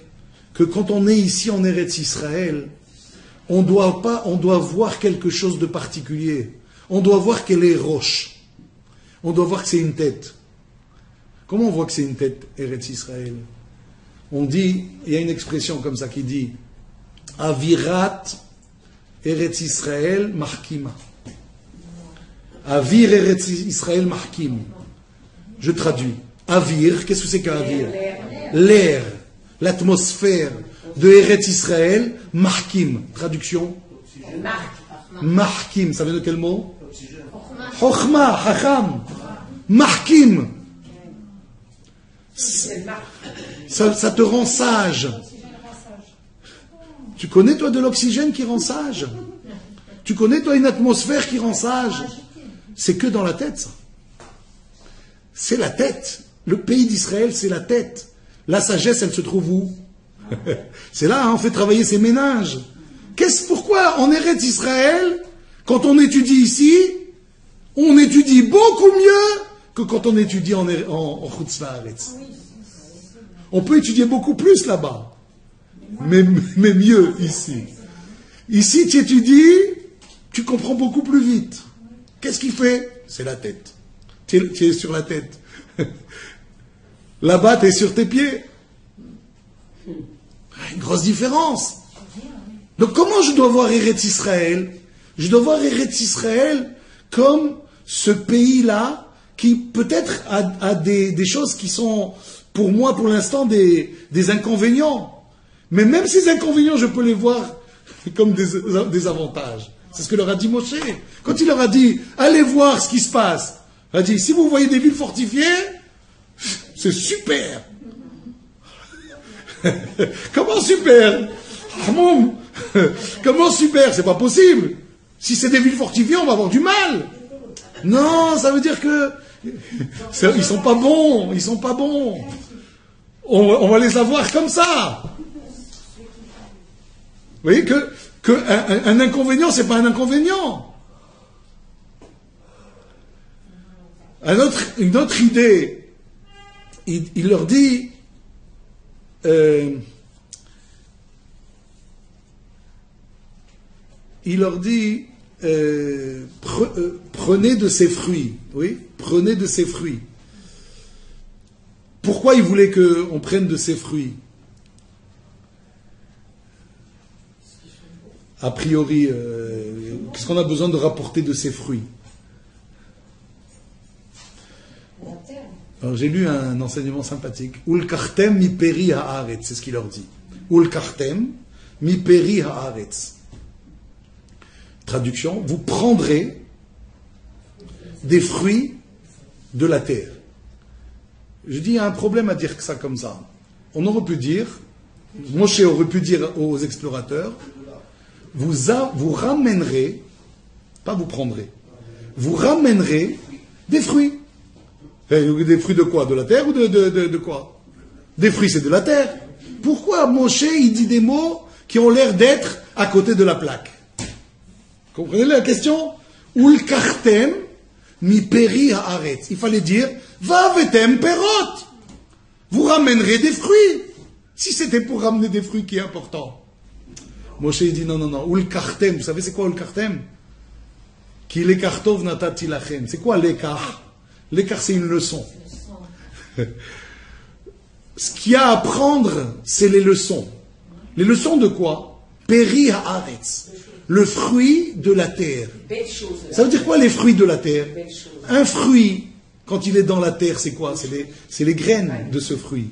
Que quand on est ici en Eretz Israël, on doit voir quelque chose de particulier. On doit voir qu'elle est roche. On doit voir que c'est une tête. Comment on voit que c'est une tête, Eretz Israël? On dit, il y a une expression comme ça qui dit Avirat Eretz Israël Mahkima. Avir Eretz Israël Mahkim. Je traduis. Avir, qu'est-ce que c'est qu'Avir? L'air, l'atmosphère de Eretz Israël Mahkim. Traduction? Mahkim, ça vient de quel mot? Chokhma, Hacham. Mahkim. Ça te rend sage. Tu connais, toi, de l'oxygène qui rend sage? Tu connais, toi, une atmosphère qui rend sage? C'est que dans la tête, ça. C'est la tête. Le pays d'Israël, c'est la tête. La sagesse, elle se trouve où? C'est là, hein, on fait travailler ses méninges. Pourquoi en Eretz Israël, quand on étudie ici, on étudie beaucoup mieux que quand on étudie en Chutz La'aretz. On peut étudier beaucoup plus là-bas, mais mieux ici. Ici, tu étudies, tu comprends beaucoup plus vite. Qu'est-ce qu'il fait? C'est la tête. Tu es sur la tête. Là-bas, tu es sur tes pieds. Une grosse différence. Donc comment je dois voir Eretz Israël? Je dois voir Eretz Israël comme ce pays-là qui peut-être a des choses qui sont, pour moi, pour l'instant, des inconvénients. Mais même ces inconvénients, je peux les voir comme des avantages. C'est ce que leur a dit Moshe. Quand il leur a dit, allez voir ce qui se passe. Il a dit, si vous voyez des villes fortifiées, c'est super. Comment super? Comment super? C'est pas possible. Si c'est des villes fortifiées, on va avoir du mal. Non, ça veut dire que ils sont pas bons. Ils sont pas bons. On va les avoir comme ça. Vous voyez un inconvénient, c'est pas un inconvénient. Une autre idée, il leur dit, prenez de ces fruits. Oui, prenez de ces fruits. Pourquoi il voulait qu'on prenne de ces fruits? A priori, qu'est-ce qu'on a besoin de rapporter de ces fruits? Alors j'ai lu un enseignement sympathique. Ul kartem mi peri haaretz, c'est ce qu'il leur dit. Ul kartem mi peri haaretz. Traduction, vous prendrez des fruits de la terre. Je dis, il y a un problème à dire ça comme ça. On aurait pu dire, Moshe aurait pu dire aux explorateurs, vous ramènerez, pas vous prendrez, vous ramènerez des fruits. Des fruits de quoi? De la terre ou de quoi? Des fruits, c'est de la terre. Pourquoi Moshe, il dit des mots qui ont l'air d'être à côté de la plaque? Comprenez la question? Ul kartem mi peri haaretz. Il fallait dire, va vetem perot. Vous ramènerez des fruits. Si c'était pour ramener des fruits qui est important. Moshe il dit non. Ul kartem, vous savez c'est quoi ul kartem? Ki lekartov natati lachem. C'est quoi l'écart? L'écart c'est une leçon. Ce qu'il y a à apprendre, c'est les leçons. Les leçons de quoi? Peri haaretz. Le fruit de la terre. Ça veut dire quoi les fruits de la terre? Un fruit, quand il est dans la terre, c'est quoi? C'est les graines de ce fruit.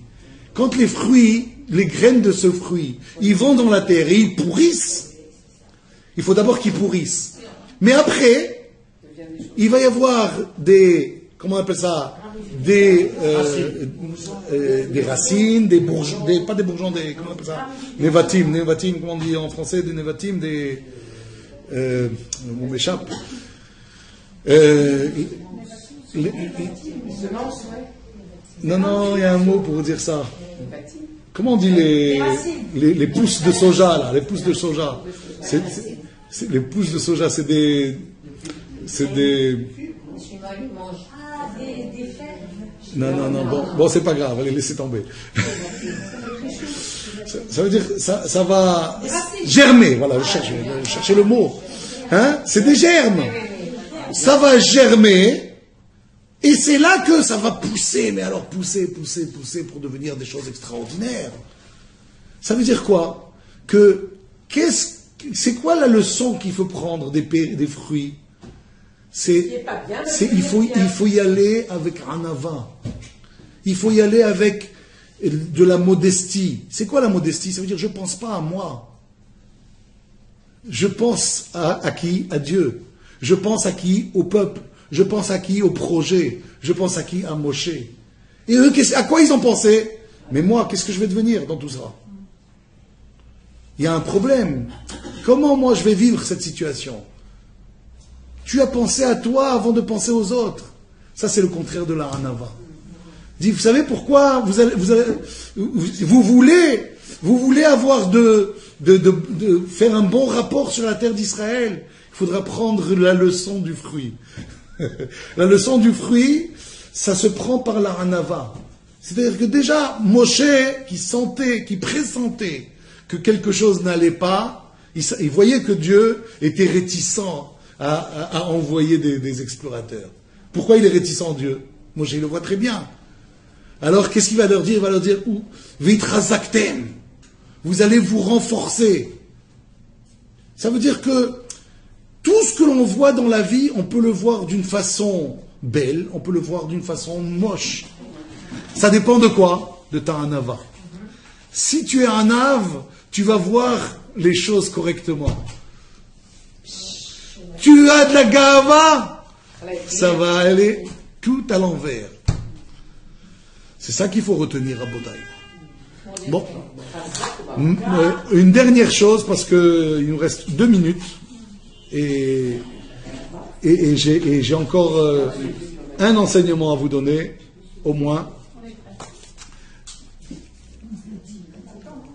Quand les fruits, les graines de ce fruit, ils vont dans la terre et ils pourrissent, il faut d'abord qu'ils pourrissent. Mais après, il va y avoir des, comment on appelle ça? Des racines, des bourgeons, pas des bourgeons, comment on appelle ça? Nevatim, comment on dit en français? Des nevatim, on m'échappe. Non, il y a un mot pour dire ça. Comment on dit les pousses de soja, là? Les pousses de soja. Les pousses de soja, c'est des... Non, bon, c'est pas grave, allez, laissez tomber. Ça veut dire, ça va germer, voilà, je cherchais le mot. Hein? C'est des germes. Ça va germer, et c'est là que ça va pousser, mais alors pousser pour devenir des choses extraordinaires. Ça veut dire quoi? C'est quoi la leçon qu'il faut prendre des fruits? Il faut y aller avec anava. Il faut y aller avec de la modestie. C'est quoi la modestie? Ça veut dire je ne pense pas à moi. Je pense à qui? À Dieu. Je pense à qui? Au peuple. Je pense à qui? Au projet. Je pense à qui? À Moshe. Et eux, à quoi ils ont pensé? Mais moi, qu'est-ce que je vais devenir dans tout ça? Il y a un problème. Comment moi je vais vivre cette situation? Tu as pensé à toi avant de penser aux autres. Ça, c'est le contraire de la hanava. Dit, vous savez pourquoi vous voulez avoir de faire un bon rapport sur la terre d'Israël. Il faudra prendre la leçon du fruit. La leçon du fruit, ça se prend par la hanava. C'est-à-dire que déjà, Moshe, qui sentait, qui pressentait que quelque chose n'allait pas, il voyait que Dieu était réticent à envoyer des explorateurs. Pourquoi il est réticent, Dieu? Moshe, il le voit très bien. Alors, qu'est-ce qu'il va leur dire? Il va leur dire, vitrazaktem, vous allez vous renforcer. Ça veut dire que tout ce que l'on voit dans la vie, on peut le voir d'une façon belle, on peut le voir d'une façon moche. Ça dépend de quoi? De ta hanava. Si tu es un ave, tu vas voir les choses correctement. Tu as de la gava, ça va aller tout à l'envers. C'est ça qu'il faut retenir à Bodaï. Bon. Une dernière chose, parce qu'il nous reste 2 minutes, et j'ai encore un enseignement à vous donner, au moins.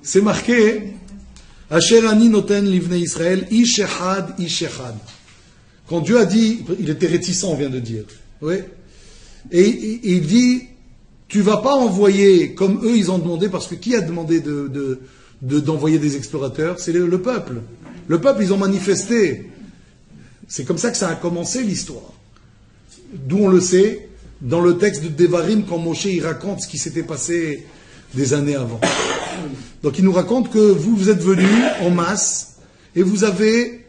C'est marqué, Asher ani noten livnei Israël, ish echad, ish echad. Quand Dieu a dit, il était réticent, on vient de dire, oui, et il dit, tu vas pas envoyer, comme eux ils ont demandé, parce que qui a demandé d'envoyer des explorateurs? C'est le peuple. Le peuple, ils ont manifesté. C'est comme ça que ça a commencé l'histoire. D'où on le sait, dans le texte de Devarim, quand Moshe il raconte ce qui s'était passé des années avant. Donc il nous raconte que vous êtes venus en masse et vous avez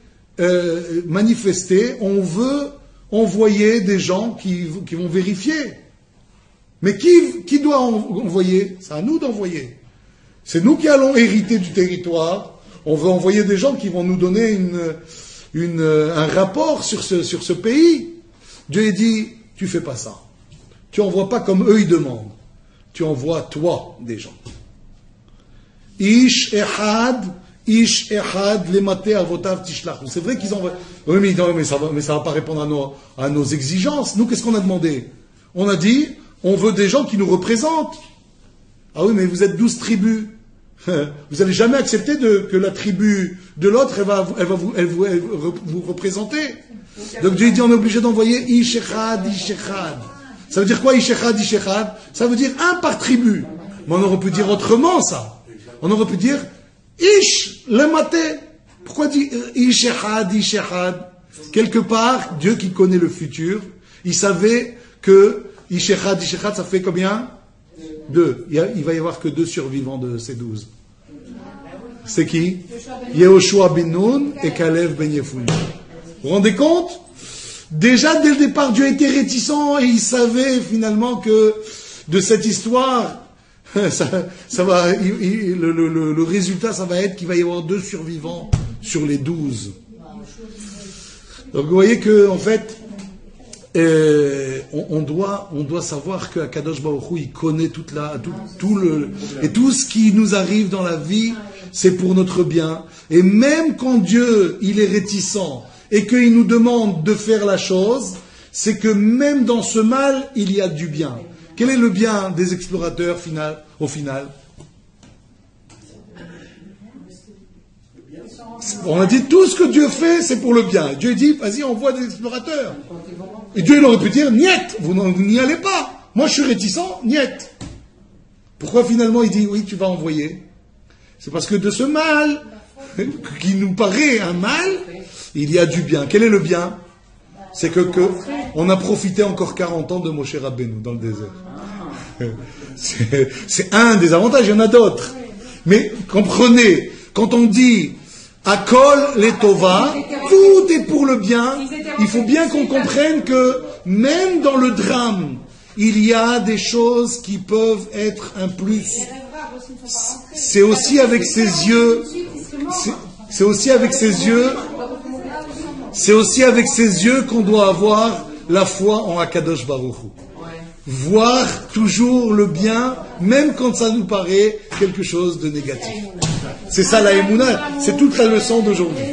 manifesté, on veut envoyer des gens qui vont vérifier. Mais qui doit envoyer? C'est à nous d'envoyer. C'est nous qui allons hériter du territoire. On veut envoyer des gens qui vont nous donner un rapport sur ce pays. Dieu dit, tu fais pas ça. Tu envoies pas comme eux ils demandent. Tu envoies toi des gens. Ish echad, lemate avotav tishlach. C'est vrai qu'ils envoient. Oui, mais ça va pas répondre à nos exigences. Nous, qu'est-ce qu'on a demandé? On a dit, on veut des gens qui nous représentent. Ah oui, mais vous êtes 12 tribus. Vous n'allez jamais accepter que la tribu de l'autre, elle va vous représenter. Donc Dieu dit, on est obligé d'envoyer ish echad. Ça veut dire quoi, ish echad? Ça veut dire un par tribu. Mais on aurait pu dire autrement, ça. On aurait pu dire, ish lemate. Pourquoi dire ish echad? Quelque part, Dieu qui connaît le futur, il savait que ish echad, ça fait combien? 2. Il va y avoir que 2 survivants de ces 12. C'est qui? Yehoshua ben Nun et Kalev ben Yefunne. Vous vous rendez compte? Déjà, dès le départ, Dieu était réticent et il savait finalement que de cette histoire, ça va, le résultat, ça va être qu'il va y avoir 2 survivants sur les 12. Donc vous voyez que, en fait, on doit savoir que Kadosh Baruch Hu, il connaît et tout ce qui nous arrive dans la vie, c'est pour notre bien. Et même quand Dieu, il est réticent et qu'il nous demande de faire la chose, c'est que même dans ce mal, il y a du bien. Quel est le bien des explorateurs au final? On a dit tout ce que Dieu fait, c'est pour le bien. Dieu dit, vas-y, envoie des explorateurs. Et Dieu, il aurait pu dire, niet, vous n'y allez pas. Moi, je suis réticent, niet. Pourquoi finalement il dit, oui, tu vas envoyer? C'est parce que de ce mal, qui nous paraît un mal, il y a du bien. Quel est le bien? C'est que on a profité encore 40 ans de Moshe Rabbeinu dans le désert. C'est un des avantages, il y en a d'autres. Mais comprenez, quand on dit Akol Letova, tout est pour le bien, il faut bien qu'on comprenne que même dans le drame, il y a des choses qui peuvent être un plus. C'est aussi avec ses yeux, c'est aussi avec ses yeux qu'on doit avoir la foi en Akadosh Baruch Hu. Voir toujours le bien, même quand ça nous paraît quelque chose de négatif. C'est ça la Emouna, c'est toute la leçon d'aujourd'hui.